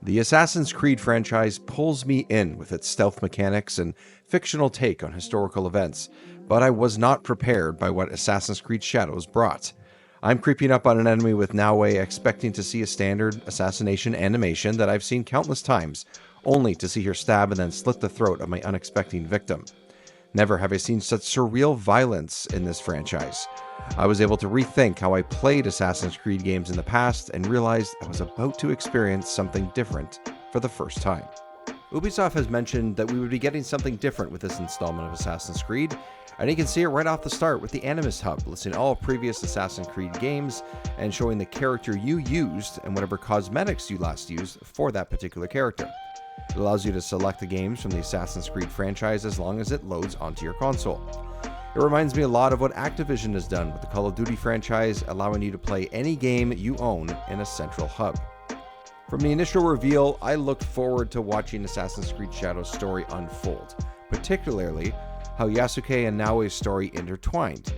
The Assassin's Creed franchise pulls me in with its stealth mechanics and fictional take on historical events, but I was not prepared by what Assassin's Creed Shadows brought. I'm creeping up on an enemy with Naoe, expecting to see a standard assassination animation that I've seen countless times, only to see her stab and then slit the throat of my unexpecting victim. Never have I seen such surreal violence in this franchise. I was able to rethink how I played Assassin's Creed games in the past and realized I was about to experience something different for the first time. Ubisoft has mentioned that we would be getting something different with this installment of Assassin's Creed, and you can see it right off the start with the Animus Hub, listing all previous Assassin's Creed games and showing the character you used and whatever cosmetics you last used for that particular character. It allows you to select the games from the Assassin's Creed franchise as long as it loads onto your console. It reminds me a lot of what Activision has done with the Call of Duty franchise, allowing you to play any game you own in a central hub. From the initial reveal, I looked forward to watching Assassin's Creed Shadows' story unfold, particularly how Yasuke and Naoe's story intertwined.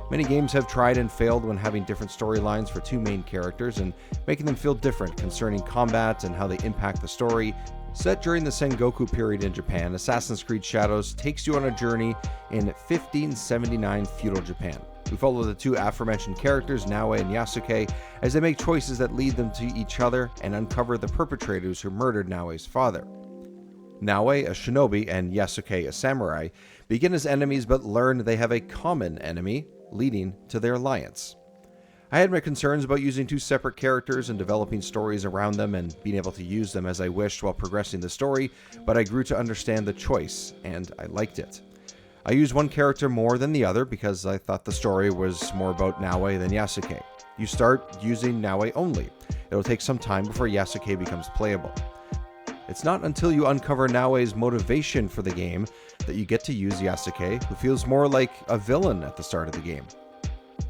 Many games have tried and failed when having different storylines for two main characters and making them feel different concerning combat and how they impact the story. Set during the Sengoku period in Japan, Assassin's Creed Shadows takes you on a journey in 1579 feudal Japan. We follow the two aforementioned characters, Naoe and Yasuke, as they make choices that lead them to each other and uncover the perpetrators who murdered Naoe's father. Naoe, a shinobi, and Yasuke, a samurai, begin as enemies but learn they have a common enemy, leading to their alliance. I had my concerns about using two separate characters and developing stories around them and being able to use them as I wished while progressing the story, but I grew to understand the choice, and I liked it. I used one character more than the other because I thought the story was more about Naoe than Yasuke. You start using Naoe only. It'll take some time before Yasuke becomes playable. It's not until you uncover Naoe's motivation for the game that you get to use Yasuke, who feels more like a villain at the start of the game.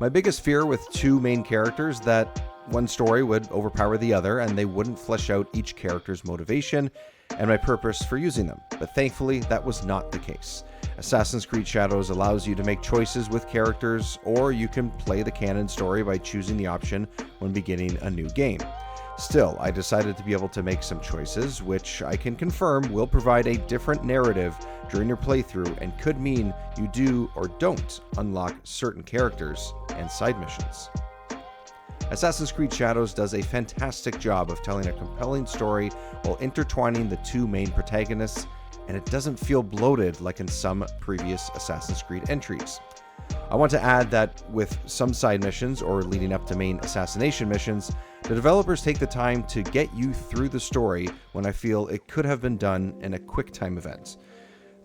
My biggest fear with two main characters that one story would overpower the other and they wouldn't flesh out each character's motivation and my purpose for using them, but thankfully that was not the case. Assassin's Creed Shadows allows you to make choices with characters, or you can play the canon story by choosing the option when beginning a new game. Still, I decided to be able to make some choices, which I can confirm will provide a different narrative during your playthrough and could mean you do or don't unlock certain characters and side missions. Assassin's Creed Shadows does a fantastic job of telling a compelling story while intertwining the two main protagonists, and it doesn't feel bloated like in some previous Assassin's Creed entries. I want to add that with some side missions or leading up to main assassination missions, the developers take the time to get you through the story when I feel it could have been done in a quick time event.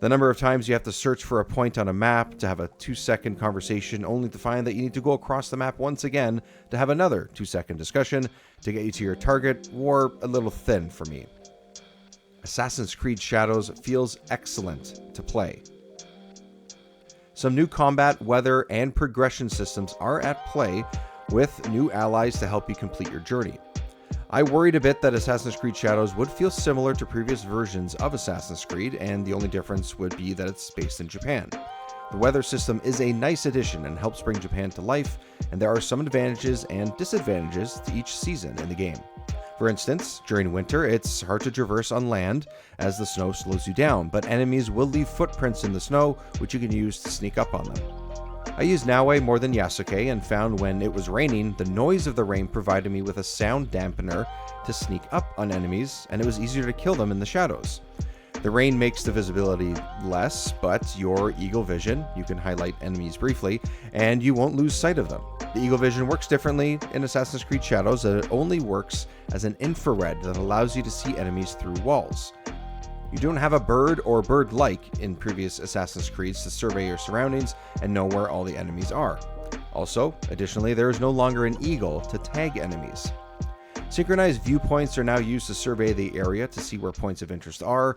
The number of times you have to search for a point on a map to have a 2-second conversation only to find that you need to go across the map once again to have another 2-second discussion to get you to your target wore a little thin for me. Assassin's Creed Shadows feels excellent to play. Some new combat, weather, and progression systems are at play with new allies to help you complete your journey. I worried a bit that Assassin's Creed Shadows would feel similar to previous versions of Assassin's Creed, and the only difference would be that it's based in Japan. The weather system is a nice addition and helps bring Japan to life, and there are some advantages and disadvantages to each season in the game. For instance, during winter, it's hard to traverse on land as the snow slows you down, but enemies will leave footprints in the snow, which you can use to sneak up on them. I used Naoe more than Yasuke and found when it was raining, the noise of the rain provided me with a sound dampener to sneak up on enemies, and it was easier to kill them in the shadows. The rain makes the visibility less, but your eagle vision, you can highlight enemies briefly, and you won't lose sight of them. The eagle vision works differently in Assassin's Creed Shadows, and it only works as an infrared that allows you to see enemies through walls. You don't have a bird or bird-like in previous Assassin's Creeds to survey your surroundings and know where all the enemies are. Also, additionally, there is no longer an eagle to tag enemies. Synchronized viewpoints are now used to survey the area to see where points of interest are.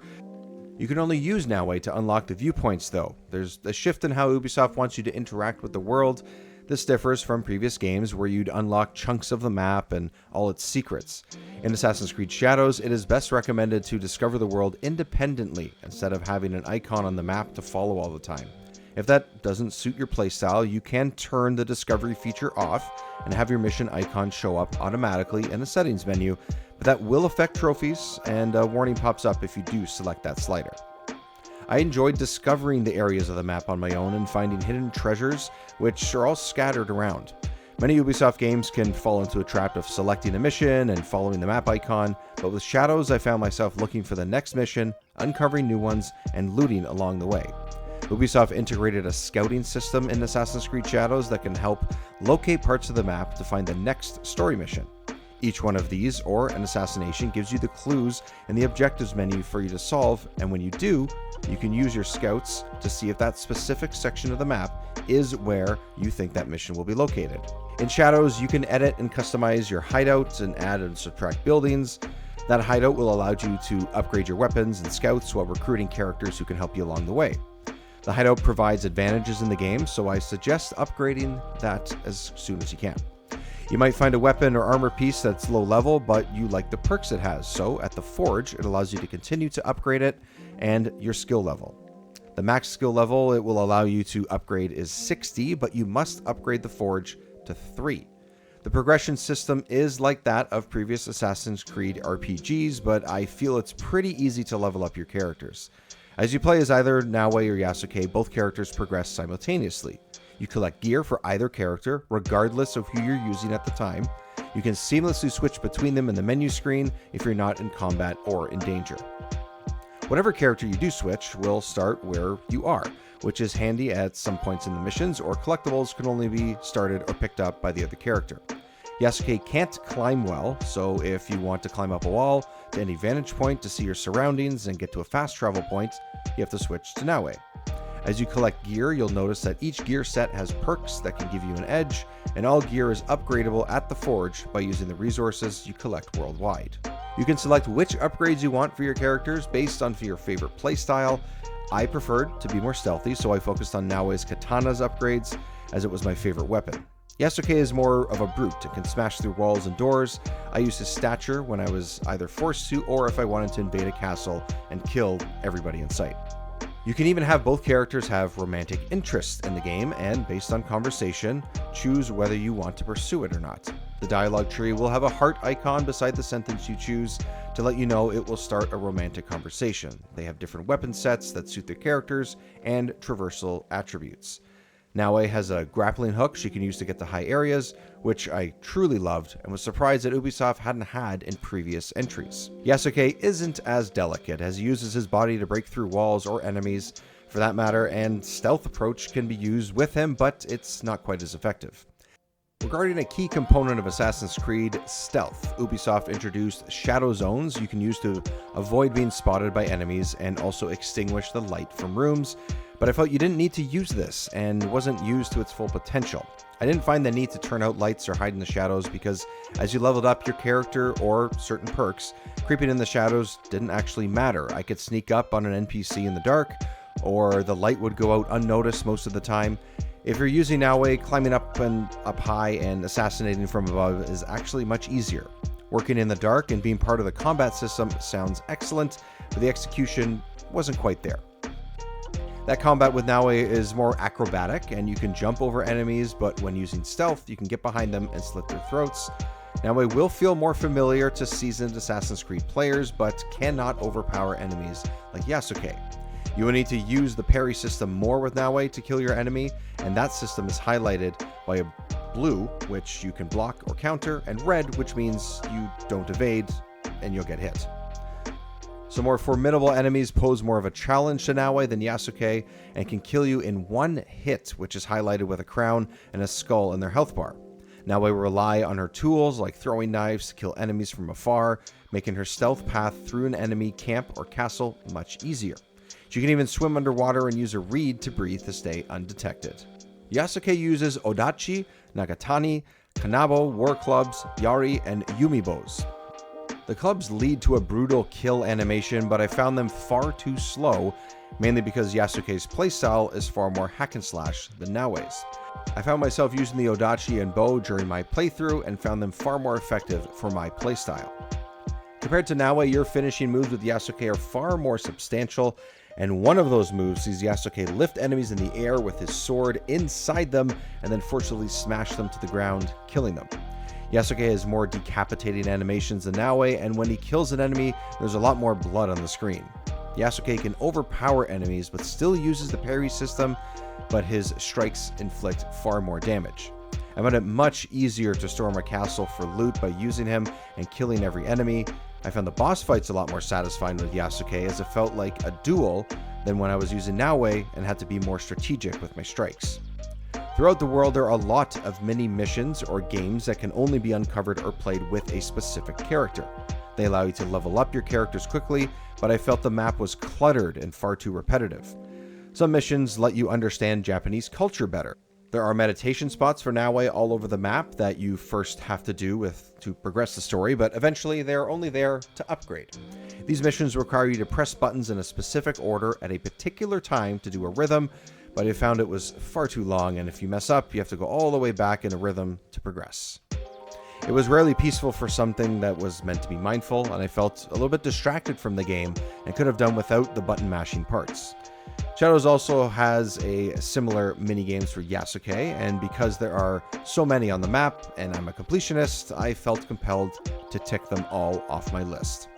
You can only use Naoe to unlock the viewpoints though. There's a shift in how Ubisoft wants you to interact with the world. This differs from previous games where you'd unlock chunks of the map and all its secrets. In Assassin's Creed Shadows, it is best recommended to discover the world independently instead of having an icon on the map to follow all the time. If that doesn't suit your playstyle, you can turn the discovery feature off and have your mission icon show up automatically in the settings menu, but that will affect trophies, and a warning pops up if you do select that slider. I enjoyed discovering the areas of the map on my own and finding hidden treasures, which are all scattered around. Many Ubisoft games can fall into a trap of selecting a mission and following the map icon, but with Shadows I found myself looking for the next mission, uncovering new ones, and looting along the way. Ubisoft integrated a scouting system in Assassin's Creed Shadows that can help locate parts of the map to find the next story mission. Each one of these, or an assassination, gives you the clues in the objectives menu for you to solve, and when you do, you can use your scouts to see if that specific section of the map is where you think that mission will be located. In Shadows, you can edit and customize your hideouts and add and subtract buildings. That hideout will allow you to upgrade your weapons and scouts while recruiting characters who can help you along the way. The hideout provides advantages in the game, so I suggest upgrading that as soon as you can. You might find a weapon or armor piece that's low level, but you like the perks it has, so at the Forge, it allows you to continue to upgrade it and your skill level. The max skill level it will allow you to upgrade is 60, but you must upgrade the Forge to 3. The progression system is like that of previous Assassin's Creed RPGs, but I feel it's pretty easy to level up your characters. As you play as either Naoe or Yasuke, both characters progress simultaneously. You collect gear for either character, regardless of who you're using at the time. You can seamlessly switch between them in the menu screen if you're not in combat or in danger. Whatever character you do switch will start where you are, which is handy at some points in the missions, or collectibles can only be started or picked up by the other character. Yasuke can't climb well, so if you want to climb up a wall to any vantage point to see your surroundings and get to a fast travel point, you have to switch to Naoe. As you collect gear, you'll notice that each gear set has perks that can give you an edge, and all gear is upgradable at the Forge by using the resources you collect worldwide. You can select which upgrades you want for your characters based on your favorite playstyle. I preferred to be more stealthy, so I focused on Naoe's katana's upgrades, as it was my favorite weapon. Yasuke is more of a brute and can smash through walls and doors. I used his stature when I was either forced to or if I wanted to invade a castle and kill everybody in sight. You can even have both characters have romantic interest in the game, and based on conversation, choose whether you want to pursue it or not. The dialogue tree will have a heart icon beside the sentence you choose to let you know it will start a romantic conversation. They have different weapon sets that suit their characters and traversal attributes. Naoe has a grappling hook she can use to get to high areas, which I truly loved and was surprised that Ubisoft hadn't had in previous entries. Yasuke isn't as delicate, as he uses his body to break through walls or enemies for that matter, and stealth approach can be used with him, but it's not quite as effective. Regarding a key component of Assassin's Creed, stealth, Ubisoft introduced shadow zones you can use to avoid being spotted by enemies and also extinguish the light from rooms, but I felt you didn't need to use this and wasn't used to its full potential. I didn't find the need to turn out lights or hide in the shadows because as you leveled up your character or certain perks, creeping in the shadows didn't actually matter. I could sneak up on an NPC in the dark, or the light would go out unnoticed most of the time. If you're using Naoe, climbing up high and assassinating from above is actually much easier. Working in the dark and being part of the combat system sounds excellent, but the execution wasn't quite there. That combat with Naoe is more acrobatic, and you can jump over enemies, but when using stealth, you can get behind them and slit their throats. Naoe will feel more familiar to seasoned Assassin's Creed players, but cannot overpower enemies like Yasuke. You will need to use the parry system more with Naoe to kill your enemy, and that system is highlighted by a blue, which you can block or counter, and red, which means you don't evade and you'll get hit. So more formidable enemies pose more of a challenge to Naoe than Yasuke and can kill you in one hit, which is highlighted with a crown and a skull in their health bar. Naoe will rely on her tools like throwing knives to kill enemies from afar, making her stealth path through an enemy camp or castle much easier. She can even swim underwater and use a reed to breathe to stay undetected. Yasuke uses Odachi, Nagatani, Kanabo, war clubs, Yari, and Yumibos. The clubs lead to a brutal kill animation, but I found them far too slow, mainly because Yasuke's playstyle is far more hack and slash than Naoe's. I found myself using the Odachi and bow during my playthrough and found them far more effective for my playstyle. Compared to Naoe, your finishing moves with Yasuke are far more substantial, and one of those moves sees Yasuke lift enemies in the air with his sword inside them and then forcibly smash them to the ground, killing them. Yasuke has more decapitating animations than Naoe, and when he kills an enemy, there's a lot more blood on the screen. Yasuke can overpower enemies but still uses the parry system, but his strikes inflict far more damage. I found it much easier to storm a castle for loot by using him and killing every enemy. I found the boss fights a lot more satisfying with Yasuke, as it felt like a duel than when I was using Naoe and had to be more strategic with my strikes. Throughout the world, there are a lot of mini missions or games that can only be uncovered or played with a specific character. They allow you to level up your characters quickly, but I felt the map was cluttered and far too repetitive. Some missions let you understand Japanese culture better. There are meditation spots for Naoe all over the map that you first have to do to progress the story, but eventually they are only there to upgrade. These missions require you to press buttons in a specific order at a particular time to do a rhythm, but I found it was far too long, and if you mess up, you have to go all the way back in a rhythm to progress. It was rarely peaceful for something that was meant to be mindful, and I felt a little bit distracted from the game and could have done without the button mashing parts. Shadows also has a similar minigames for Yasuke, and because there are so many on the map and I'm a completionist, I felt compelled to tick them all off my list.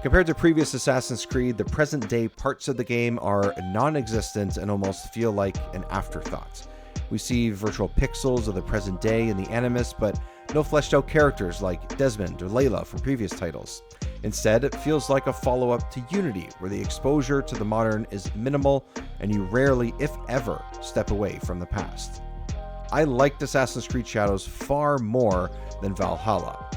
Compared to previous Assassin's Creed, the present day parts of the game are non-existent and almost feel like an afterthought. We see virtual pixels of the present day in the Animus, but no fleshed out characters like Desmond or Layla from previous titles. Instead, it feels like a follow-up to Unity, where the exposure to the modern is minimal and you rarely, if ever, step away from the past. I liked Assassin's Creed Shadows far more than Valhalla.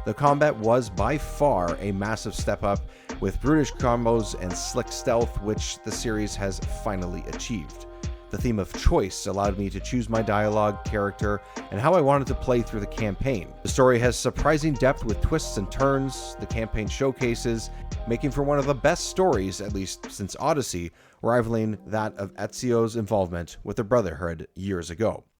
The combat was by far a massive step up, with brutish combos and slick stealth, which the series has finally achieved. The theme of choice allowed me to choose my dialogue, character, and how I wanted to play through the campaign. The story has surprising depth with twists and turns, the campaign showcases, making for one of the best stories, at least since Odyssey, rivaling that of Ezio's involvement with the Brotherhood years ago.